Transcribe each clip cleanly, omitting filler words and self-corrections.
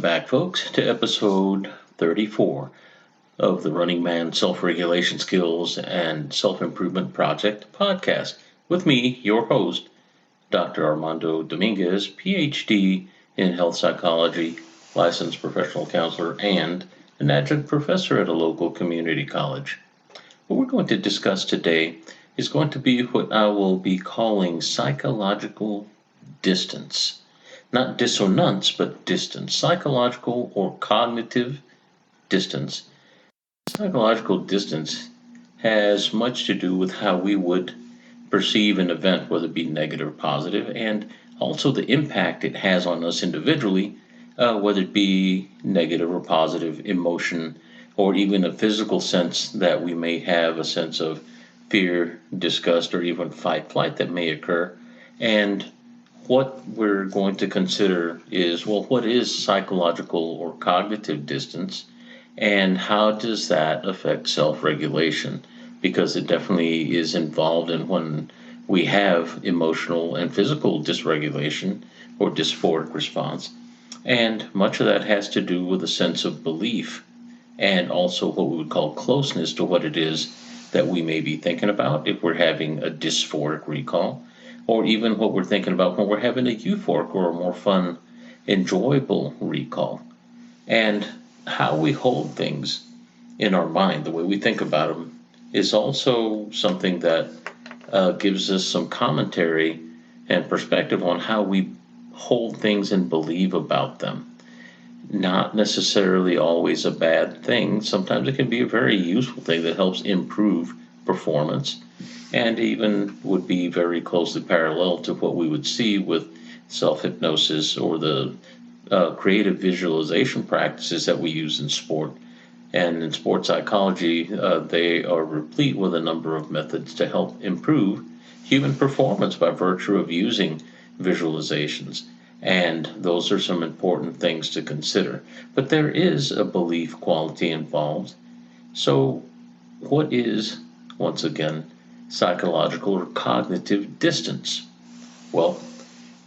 back, folks, to episode 34 of the Running Man Self-Regulation Skills and Self-Improvement Project podcast with me, your host, Dr. Armando Dominguez, PhD in health psychology, licensed professional counselor, and an adjunct professor at a local community college. What we're going to discuss today is going to be what I will be calling psychological distance. Not dissonance, but distance. Psychological or cognitive distance. Psychological distance has much to do with how we would perceive an event, whether it be negative or positive, and also the impact it has on us individually, whether it be negative or positive emotion, or even a physical sense that we may have a sense of fear, disgust, or even fight, flight that may occur. And what we're going to consider is, well, what is psychological or cognitive distance, and how does that affect self-regulation? Because it definitely is involved in when we have emotional and physical dysregulation or dysphoric response. And much of that has to do with a sense of belief and also what we would call closeness to what it is that we may be thinking about if we're having a dysphoric recall, or even what we're thinking about when we're having a euphoric or a more fun, enjoyable recall. And how we hold things in our mind, the way we think about them, is also something that gives us some commentary and perspective on how we hold things and believe about them. Not necessarily always a bad thing. Sometimes it can be a very useful thing that helps improve performance, and even would be very closely parallel to what we would see with self-hypnosis or the creative visualization practices that we use in sport. And in sports psychology, they are replete with a number of methods to help improve human performance by virtue of using visualizations. And those are some important things to consider. But there is a belief quality involved. So what is, once again, psychological or cognitive distance? Well,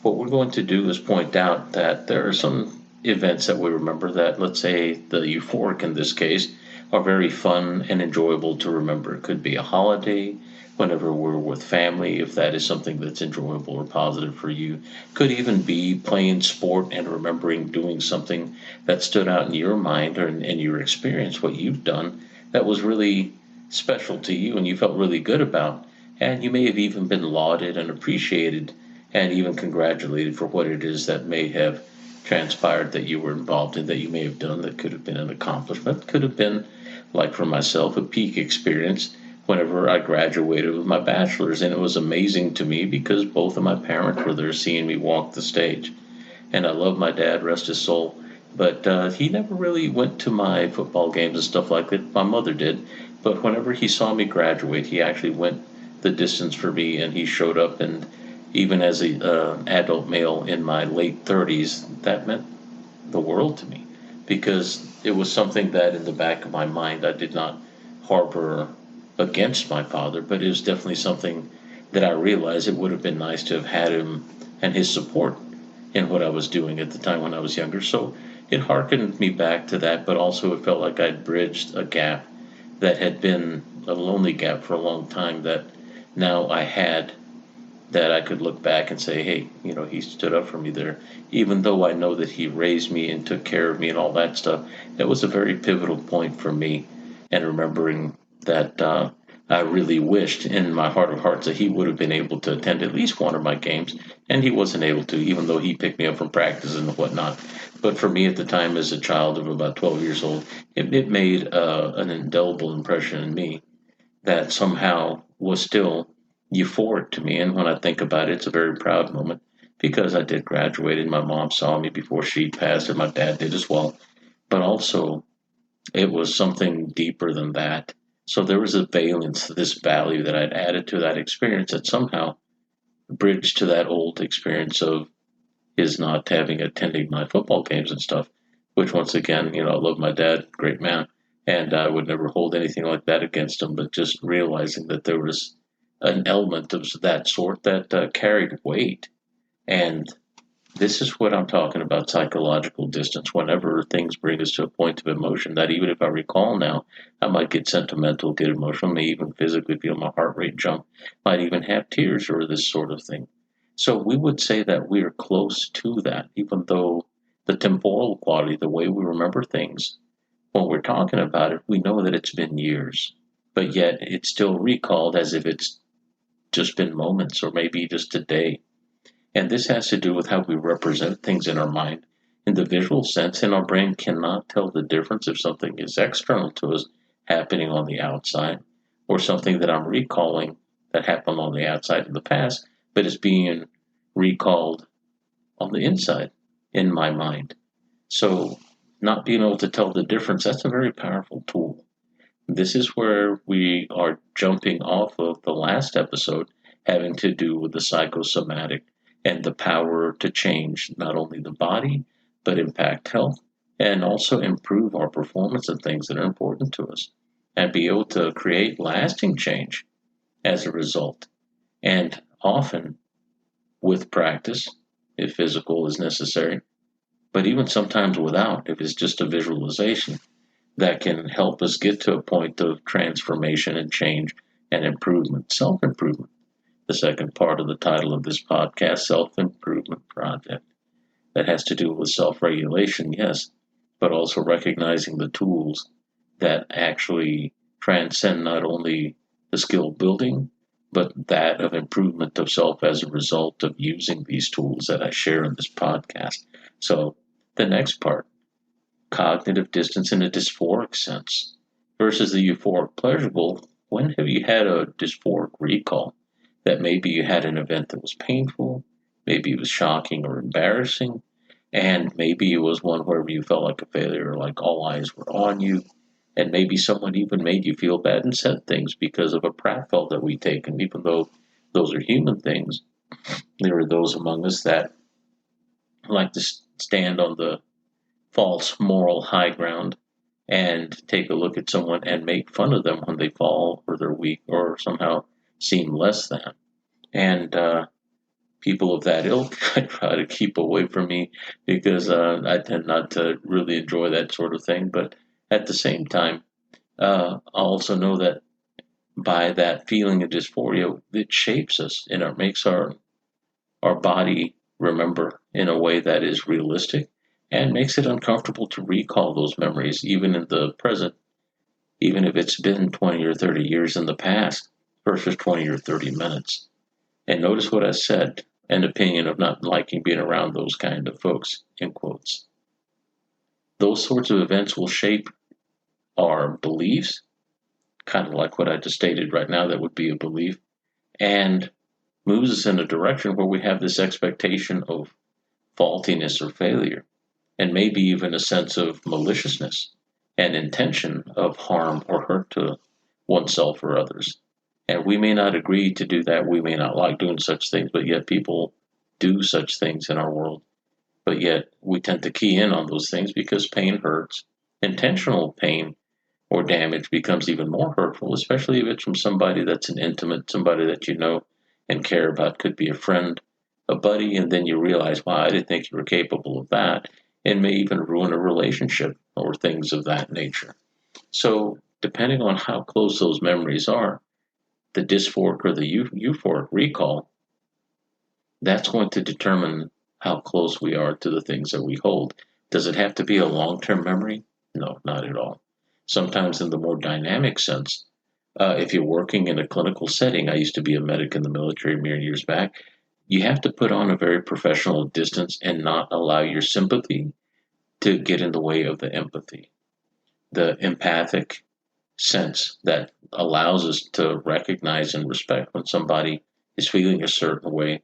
what we're going to do is point out that there are some events that we remember that, let's say the euphoric in this case, are very fun and enjoyable to remember. It could be a holiday, whenever we're with family, if that is something that's enjoyable or positive for you. Could even be playing sport and remembering doing something that stood out in your mind or in your experience, what you've done that was really special to you and you felt really good about. And you may have even been lauded and appreciated and even congratulated for what it is that may have transpired that you were involved in, that you may have done. That could have been an accomplishment, could have been, like for myself, a peak experience whenever I graduated with my bachelor's. And it was amazing to me because both of my parents were there seeing me walk the stage. And I love my dad, rest his soul, but he never really went to my football games and stuff like that. My mother did. But whenever he saw me graduate, he actually went the distance for me, and he showed up. And even as an adult male in my late 30s, that meant the world to me, because it was something that in the back of my mind I did not harbor against my father, but it was definitely something that I realized it would have been nice to have had him and his support in what I was doing at the time when I was younger. So it harkened me back to that, but also it felt like I'd bridged a gap that had been a lonely gap for a long time that now I had, that I could look back and say, hey, he stood up for me there. Even though I know that he raised me and took care of me and all that stuff, it was a very pivotal point for me. And remembering that I really wished in my heart of hearts that he would have been able to attend at least one of my games, and he wasn't able to, even though he picked me up from practice and whatnot. But for me at the time, as a child of about 12 years old, it made an indelible impression in me that somehow was still euphoric to me. And when I think about it, it's a very proud moment because I did graduate and my mom saw me before she passed, and my dad did as well. But also, it was something deeper than that. So there was a valence, this value that I'd added to that experience that somehow bridged to that old experience of his not having attended my football games and stuff, which once again, I love my dad, great man, and I would never hold anything like that against him, but just realizing that there was an element of that sort that carried weight. And This is what I'm talking about, psychological distance. Whenever things bring us to a point of emotion, that even if I recall now, I might get sentimental, get emotional, may even physically feel my heart rate jump, might even have tears or this sort of thing. So we would say that we are close to that, even though the temporal quality, the way we remember things, when we're talking about it, we know that it's been years, but yet it's still recalled as if it's just been moments or maybe just a day. And this has to do with how we represent things in our mind in the visual sense, and our brain cannot tell the difference if something is external to us happening on the outside or something that I'm recalling that happened on the outside in the past, but is being recalled on the inside in my mind. So, not being able to tell the difference, that's a very powerful tool. This is where we are jumping off of the last episode having to do with the psychosomatic and the power to change not only the body, but impact health and also improve our performance and things that are important to us and be able to create lasting change as a result. And often with practice, if physical is necessary, but even sometimes without, if it's just a visualization that can help us get to a point of transformation and change and improvement, self improvement. The second part of the title of this podcast, Self Improvement Project, that has to do with self regulation, yes, but also recognizing the tools that actually transcend not only the skill building, but that of improvement of self as a result of using these tools that I share in this podcast. So, the next part, cognitive distance in a dysphoric sense versus the euphoric pleasurable. When have you had a dysphoric recall? That maybe you had an event that was painful, maybe it was shocking or embarrassing, and maybe it was one where you felt like a failure, like all eyes were on you, and maybe someone even made you feel bad and said things because of a pratfall that we take. And even though those are human things, there are those among us that like to stand on the false moral high ground and take a look at someone and make fun of them when they fall or they're weak or somehow seem less than. And people of that ilk, I try to keep away from me because I tend not to really enjoy that sort of thing. But at the same time, I also know that by that feeling of dysphoria, it shapes us and it makes our body remember in a way that is realistic and makes it uncomfortable to recall those memories, even in the present, even if it's been 20 or 30 years in the past versus 20 or 30 minutes. And notice what I said, an opinion of not liking being around those kind of folks, in quotes. Those sorts of events will shape our beliefs, kind of like what I just stated right now, that would be a belief, and moves us in a direction where we have this expectation of faultiness or failure, and maybe even a sense of maliciousness and intention of harm or hurt to oneself or others. And we may not agree to do that. We may not like doing such things, but yet people do such things in our world. But yet we tend to key in on those things because pain hurts. Intentional pain or damage becomes even more hurtful, especially if it's from somebody that's an intimate, somebody that you know and care about, could be a friend, a buddy, and then you realize, wow, I didn't think you were capable of that, and may even ruin a relationship or things of that nature. So, depending on how close those memories are, the dysphoric or the euphoric recall, that's going to determine how close we are to the things that we hold. Does it have to be a long term memory? No, not at all. Sometimes, in the more dynamic sense, if you're working in a clinical setting, I used to be a medic in the military mere years back, you have to put on a very professional distance and not allow your sympathy to get in the way of the empathy. The empathic sense that allows us to recognize and respect when somebody is feeling a certain way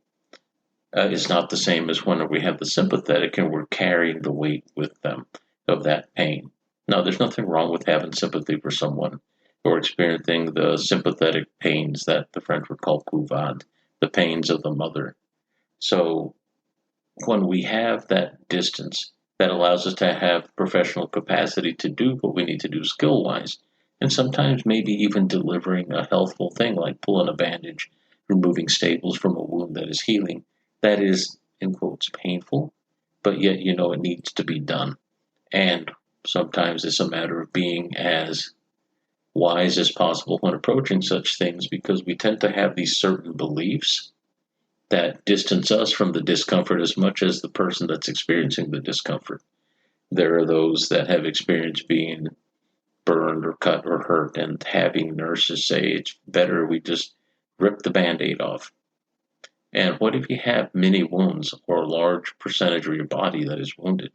is not the same as when we have the sympathetic and we're carrying the weight with them of that pain. Now, there's nothing wrong with having sympathy for someone or experiencing the sympathetic pains that the French would call couvade, the pains of the mother. So when we have that distance, that allows us to have professional capacity to do what we need to do skill wise, and sometimes maybe even delivering a healthful thing like pulling a bandage, removing staples from a wound that is healing. That is in quotes, painful, but yet you know it needs to be done. And sometimes it's a matter of being as wise as possible when approaching such things, because we tend to have these certain beliefs that distance us from the discomfort as much as the person that's experiencing the discomfort. There are those that have experienced being burned or cut or hurt, and having nurses say it's better we just rip the band-aid off. And what if you have many wounds or a large percentage of your body that is wounded?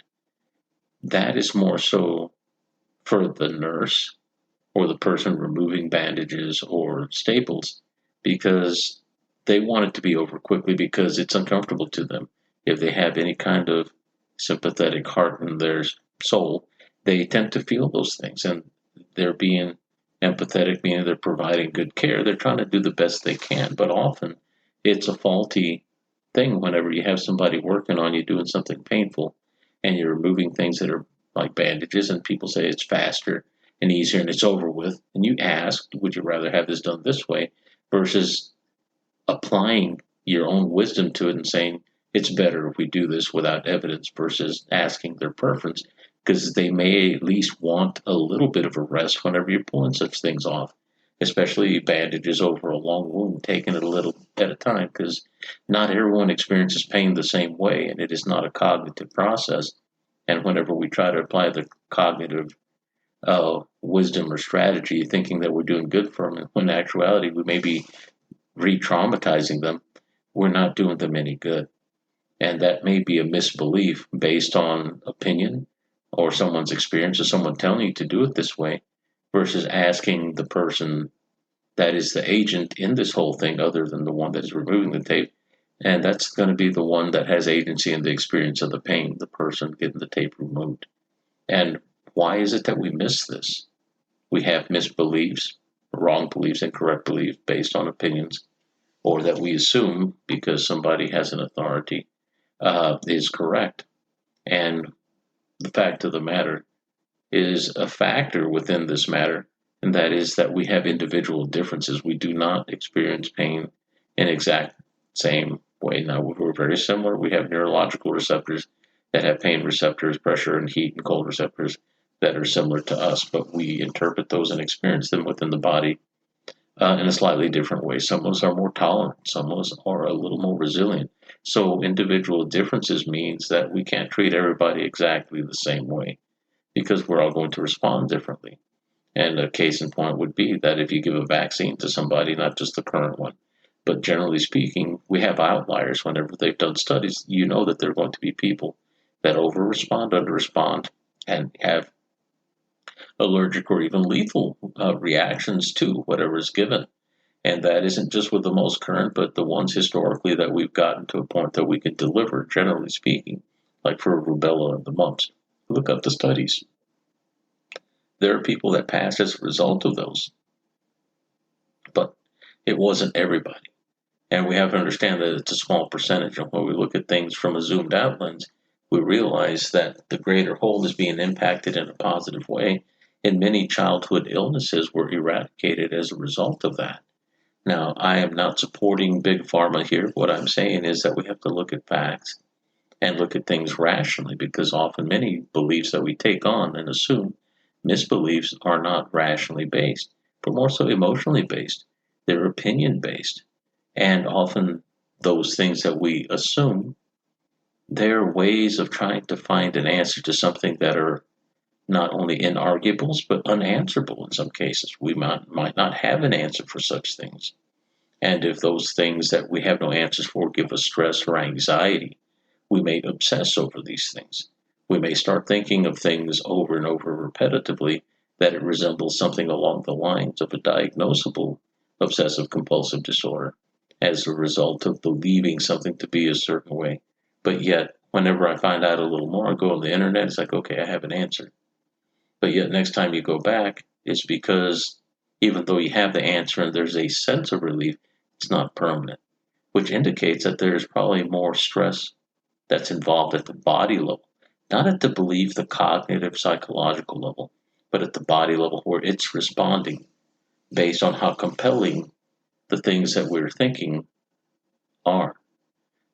That is more so for the nurse or the person removing bandages or staples, because they want it to be over quickly because it's uncomfortable to them. If they have any kind of sympathetic heart in their soul, they tend to feel those things, and they're being empathetic, meaning they're providing good care. They're trying to do the best they can, but often it's a faulty thing whenever you have somebody working on you doing something painful and you're removing things that are like bandages, and people say it's faster and easier and it's over with. And you ask, would you rather have this done this way versus applying your own wisdom to it and saying it's better if we do this without evidence, versus asking their preference, because they may at least want a little bit of a rest whenever you're pulling such things off, especially bandages over a long wound, taking it a little at a time, because not everyone experiences pain the same way, and it is not a cognitive process. And whenever we try to apply the cognitive wisdom or strategy, thinking that we're doing good for them, when in actuality we may be re-traumatizing them, we're not doing them any good. And that may be a misbelief based on opinion or someone's experience or someone telling you to do it this way, versus asking the person that is the agent in this whole thing, other than the one that is removing the tape. And that's going to be the one that has agency in the experience of the pain, the person getting the tape removed. And why is it that we miss this? We have misbeliefs, wrong beliefs, incorrect beliefs based on opinions, or that we assume because somebody has an authority is correct. And the fact of the matter is a factor within this matter, and that is that we have individual differences. We do not experience pain in exact same way. Now, we're very similar. We have neurological receptors that have pain receptors, pressure and heat and cold receptors that are similar to us, but we interpret those and experience them within the body in a slightly different way. Some of us are more tolerant, some of us are a little more resilient. So individual differences means that we can't treat everybody exactly the same way, because we're all going to respond differently. And a case in point would be that if you give a vaccine to somebody, not just the current one, but generally speaking, we have outliers. Whenever they've done studies, you know that there are going to be people that over-respond, under-respond, and have allergic or even lethal reactions to whatever is given. And that isn't just with the most current, but the ones historically that we've gotten to a point that we can deliver, generally speaking, like for rubella and the mumps. Look up the studies. There are people that passed as a result of those, but it wasn't everybody. And we have to understand that it's a small percentage. And when we look at things from a zoomed out lens, we realize that the greater whole is being impacted in a positive way. And many childhood illnesses were eradicated as a result of that. Now, I am not supporting big pharma here. What I'm saying is that we have to look at facts and look at things rationally, because often many beliefs that we take on and assume, misbeliefs, are not rationally based, but more so emotionally based. They're opinion based. And often those things that we assume, they're ways of trying to find an answer to something that are not only inarguables, but unanswerable in some cases. We might not have an answer for such things. And if those things that we have no answers for give us stress or anxiety, we may obsess over these things. We may start thinking of things over and over repetitively that it resembles something along the lines of a diagnosable obsessive compulsive disorder as a result of believing something to be a certain way. But yet, whenever I find out a little more, I go on the internet, it's like, okay, I have an answer. But yet, next time you go back, it's because even though you have the answer and there's a sense of relief, it's not permanent, which indicates that there's probably more stress that's involved at the body level, not at the belief, the cognitive, psychological level, but at the body level, where it's responding based on how compelling the things that we're thinking are,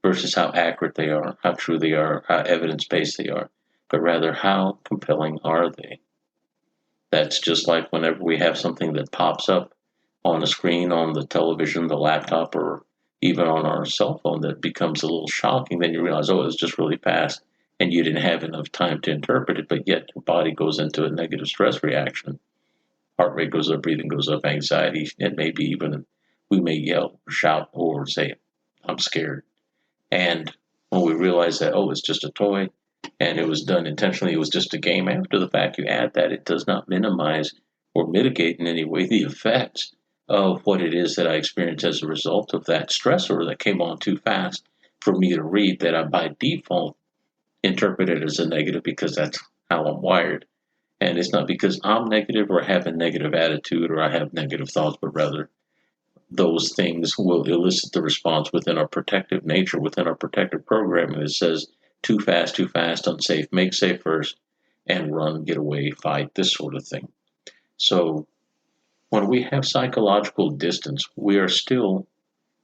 versus how accurate they are, how true they are, how evidence-based they are, but rather how compelling are they. That's just like whenever we have something that pops up on the screen, on the television, the laptop, or even on our cell phone that becomes a little shocking, then you realize, oh, it was just really fast and you didn't have enough time to interpret it, but yet your body goes into a negative stress reaction. Heart rate goes up, breathing goes up, anxiety, and maybe even we may yell, or shout, or say, I'm scared. And when we realize that, oh, it's just a toy and it was done intentionally, it was just a game, after the fact, you add that, it does not minimize or mitigate in any way the effects of what it is that I experienced as a result of that stressor that came on too fast for me to read, that I by default interpret it as a negative because that's how I'm wired. And it's not because I'm negative or have a negative attitude or I have negative thoughts, but rather those things will elicit the response within our protective nature, within our protective programming that says too fast, unsafe, make safe first, and run, get away, fight, this sort of thing. So when we have psychological distance, we are still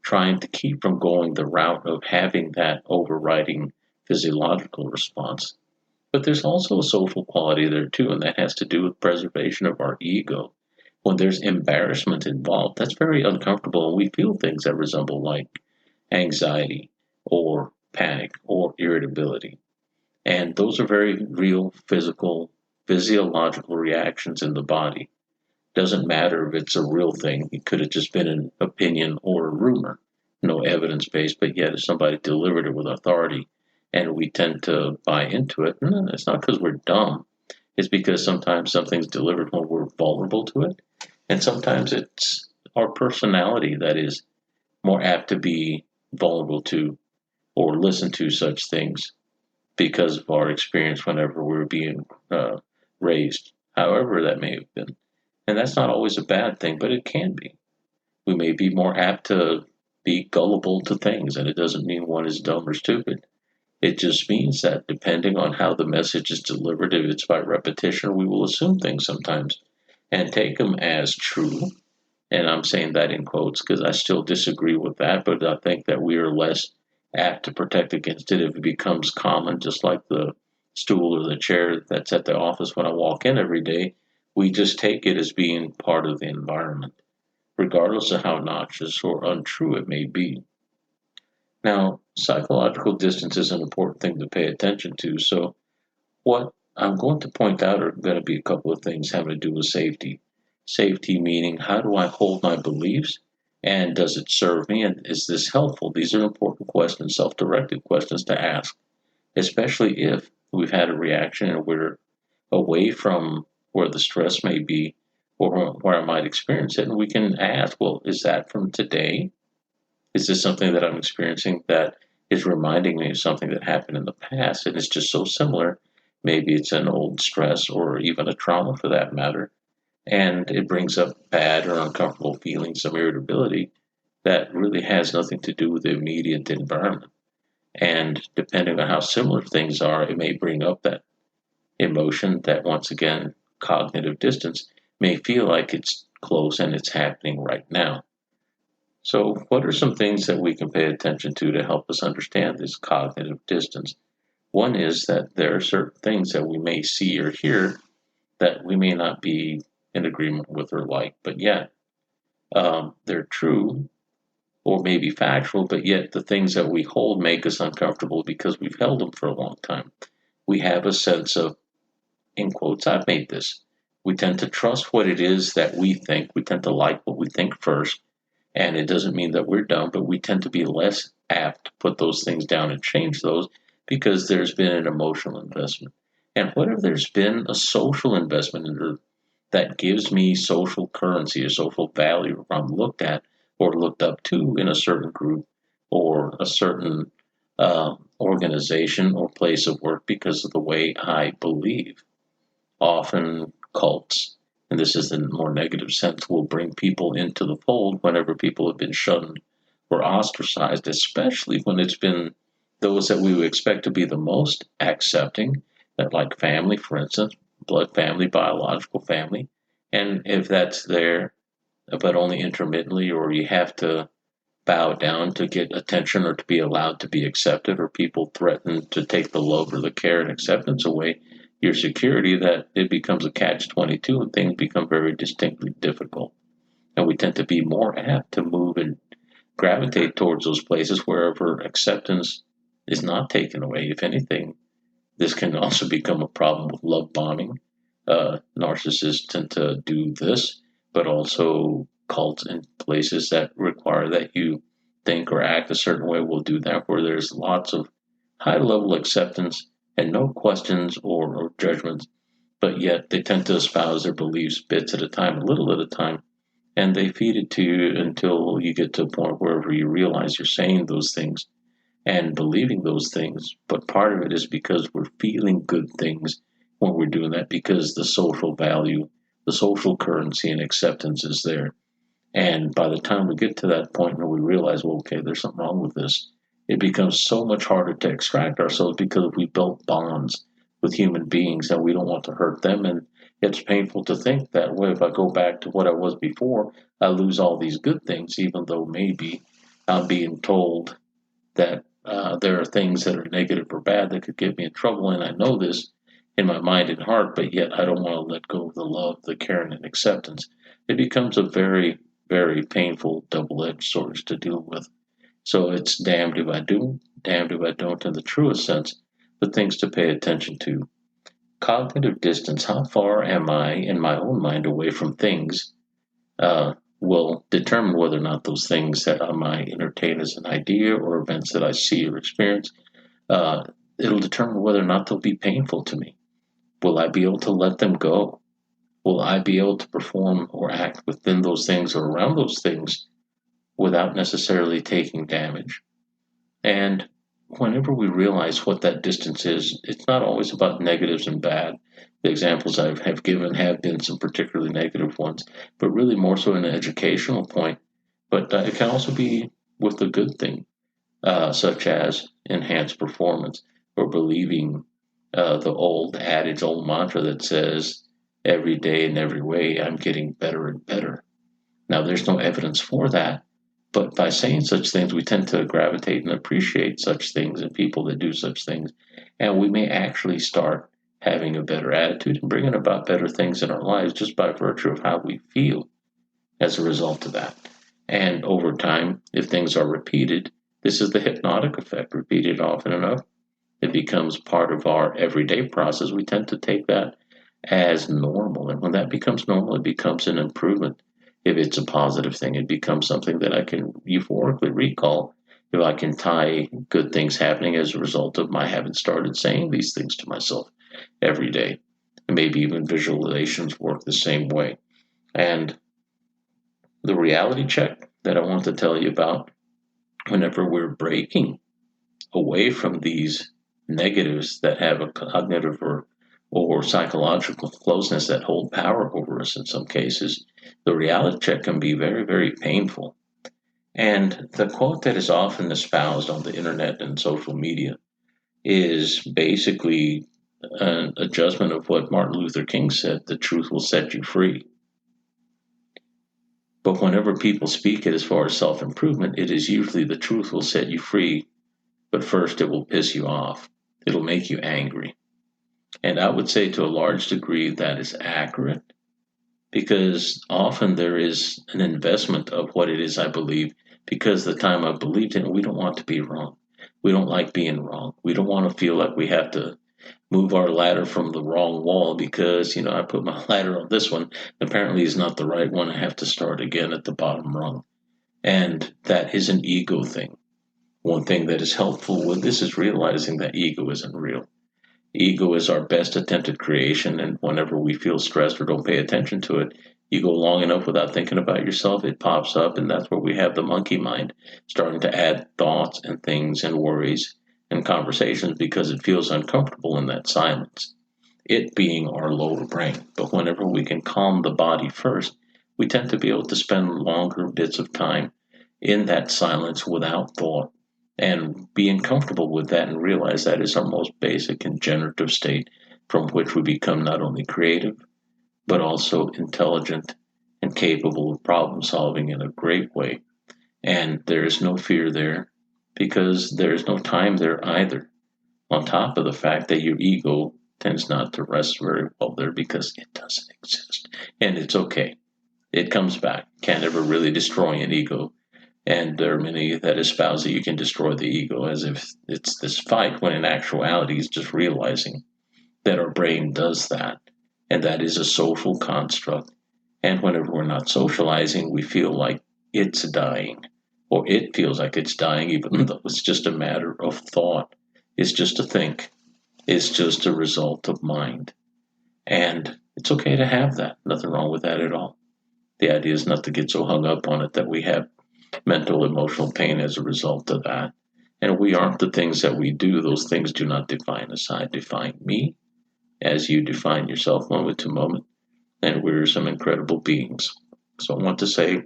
trying to keep from going the route of having that overriding physiological response. But there's also a social quality there too, and that has to do with preservation of our ego. When there's embarrassment involved, that's very uncomfortable, and we feel things that resemble like anxiety or panic or irritability. And those are very real physiological reactions in the body. Doesn't matter if it's a real thing. It could have just been an opinion or a rumor, no evidence based, but yet if somebody delivered it with authority and we tend to buy into it, it's not because we're dumb. It's because sometimes something's delivered when we're vulnerable to it. And sometimes it's our personality that is more apt to be vulnerable to or listen to such things because of our experience whenever we're being raised, however that may have been. And that's not always a bad thing, but it can be. We may be more apt to be gullible to things, and it doesn't mean one is dumb or stupid. It just means that depending on how the message is delivered, if it's by repetition, we will assume things sometimes and take them as true. And I'm saying that in quotes because I still disagree with that, but I think that we are less apt to protect against it if it becomes common, just like the stool or the chair that's at the office when I walk in every day. We just take it as being part of the environment, regardless of how noxious or untrue it may be. Now, psychological distance is an important thing to pay attention to. So, what I'm going to point out are going to be a couple of things having to do with safety. Safety meaning, how do I hold my beliefs? And does it serve me? And is this helpful? These are important questions, self directed questions to ask, especially if we've had a reaction and we're away from where the stress may be or where I might experience it. And we can ask, well, is that from today? Is this something that I'm experiencing that is reminding me of something that happened in the past and it's just so similar? Maybe it's an old stress or even a trauma for that matter. And it brings up bad or uncomfortable feelings, some irritability that really has nothing to do with the immediate environment. And depending on how similar things are, it may bring up that emotion that, once again, cognitive distance may feel like it's close and it's happening right now. So, what are some things that we can pay attention to help us understand this cognitive distance? One is that there are certain things that we may see or hear that we may not be in agreement with or like, but yet they're true or maybe factual, but yet the things that we hold make us uncomfortable because we've held them for a long time. We have a sense of, in quotes, I've made this. We tend to trust what it is that we think. We tend to like what we think first. And it doesn't mean that we're dumb, but we tend to be less apt to put those things down and change those because there's been an emotional investment. And what if there's been a social investment that gives me social currency or social value if I'm looked at or looked up to in a certain group or a certain organization or place of work because of the way I believe? Often cults, and this is in a more negative sense, will bring people into the fold whenever people have been shunned or ostracized, especially when it's been those that we would expect to be the most accepting, that like family, for instance, blood family, biological family. And if that's there, but only intermittently, or you have to bow down to get attention or to be allowed to be accepted, or people threaten to take the love or the care and acceptance away, your security, that it becomes a catch-22 and things become very distinctly difficult. And we tend to be more apt to move and gravitate towards those places wherever acceptance is not taken away. If anything, this can also become a problem with love bombing. Narcissists tend to do this, but also cults and places that require that you think or act a certain way will do that, where there's lots of high level acceptance and no questions or judgments, but yet they tend to espouse their beliefs bits at a time, a little at a time, and they feed it to you until you get to a point wherever you realize you're saying those things and believing those things. But part of it is because we're feeling good things when we're doing that, because the social value, the social currency and acceptance is there. And by the time we get to that point where we realize, well, okay, there's something wrong with this, it becomes so much harder to extract ourselves because we built bonds with human beings and we don't want to hurt them. And it's painful to think that, well, if I go back to what I was before, I lose all these good things, even though maybe I'm being told that there are things that are negative or bad that could get me in trouble. And I know this in my mind and heart, but yet I don't want to let go of the love, the caring, and acceptance. It becomes a very, very painful double-edged sword to deal with. So it's damned if I do, damned if I don't in the truest sense, the things to pay attention to. Cognitive distance, how far am I in my own mind away from things, will determine whether or not those things that I might entertain as an idea or events that I see or experience, uh, it'll determine whether or not they'll be painful to me. Will I be able to let them go? Will I be able to perform or act within those things or around those things without necessarily taking damage? And whenever we realize what that distance is, it's not always about negatives and bad. The examples I have given have been some particularly negative ones, but really more so an educational point. But it can also be with the good thing, such as enhanced performance or believing the old adage, old mantra that says, every day in every way, I'm getting better and better. Now, there's no evidence for that, but by saying such things, we tend to gravitate and appreciate such things and people that do such things. And we may actually start having a better attitude and bringing about better things in our lives just by virtue of how we feel as a result of that. And over time, if things are repeated, this is the hypnotic effect. Repeated often enough, it becomes part of our everyday process. We tend to take that as normal. And when that becomes normal, it becomes an improvement. If it's a positive thing, it becomes something that I can euphorically recall. If I can tie good things happening as a result of my having started saying these things to myself every day. And maybe even visualizations work the same way. And the reality check that I want to tell you about, whenever we're breaking away from these negatives that have a cognitive or psychological closeness that hold power over us in some cases, the reality check can be very, very painful. And the quote that is often espoused on the internet and social media is basically an adjustment of what Martin Luther King said: the truth will set you free. But whenever people speak it as far as self improvement, it is usually the truth will set you free, but first it will piss you off. It'll make you angry. And I would say to a large degree that is accurate, because often there is an investment of what it is I believe, because the time I believed in it, we don't want to be wrong. We don't like being wrong. We don't want to feel like we have to move our ladder from the wrong wall because, I put my ladder on this one. Apparently is not the right one. I have to start again at the bottom rung. And that is an ego thing. One thing that is helpful with this is realizing that ego isn't real. Ego is our best attempted creation, and whenever we feel stressed or don't pay attention to it, you go long enough without thinking about yourself, it pops up, and that's where we have the monkey mind starting to add thoughts and things and worries and conversations because it feels uncomfortable in that silence, it being our lower brain. But whenever we can calm the body first, we tend to be able to spend longer bits of time in that silence without thought and being comfortable with that and realize that is our most basic and generative state from which we become not only creative, but also intelligent and capable of problem solving in a great way. And there is no fear there because there is no time there either. On top of the fact that your ego tends not to rest very well there because it doesn't exist. And it's okay. It comes back. Can't ever really destroy an ego. And there are many that espouse that you can destroy the ego as if it's this fight, when in actuality it's just realizing that our brain does that. And that is a social construct. And whenever we're not socializing, we feel like it's dying, or it feels like it's dying, even though it's just a matter of thought. It's just a think. It's just a result of mind. And it's okay to have that. Nothing wrong with that at all. The idea is not to get so hung up on it that we have mental, emotional pain as a result of that. And we aren't the things that we do. Those things do not define us. I define me as you define yourself moment to moment. And we're some incredible beings. So I want to say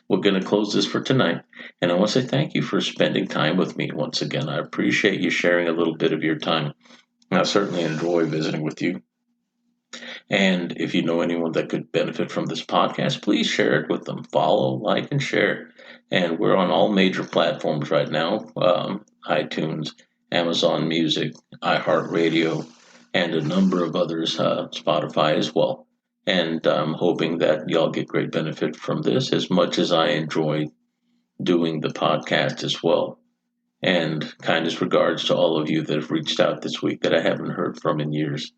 we're going to close this for tonight. And I want to say thank you for spending time with me once again. I appreciate you sharing a little bit of your time. I certainly enjoy visiting with you. And if you know anyone that could benefit from this podcast, please share it with them. Follow, like, and share. And we're on all major platforms right now, iTunes, Amazon Music, iHeartRadio, and a number of others, Spotify as well. And I'm hoping that y'all get great benefit from this as much as I enjoy doing the podcast as well. And kindest regards to all of you that have reached out this week that I haven't heard from in years.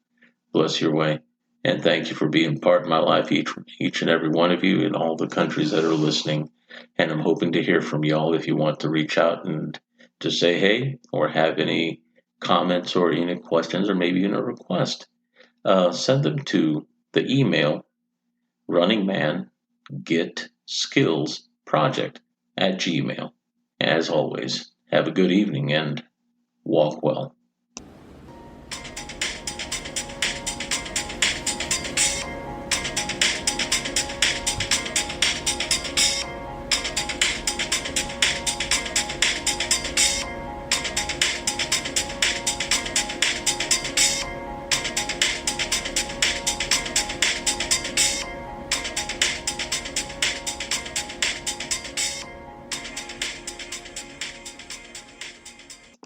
Bless your way. And thank you for being part of my life, each and every one of you in all the countries that are listening. And I'm hoping to hear from y'all if you want to reach out and to say hey, or have any comments or any questions, or maybe even a request. Send them to the email runningmangetskillsproject@gmail.com. As always, have a good evening and walk well.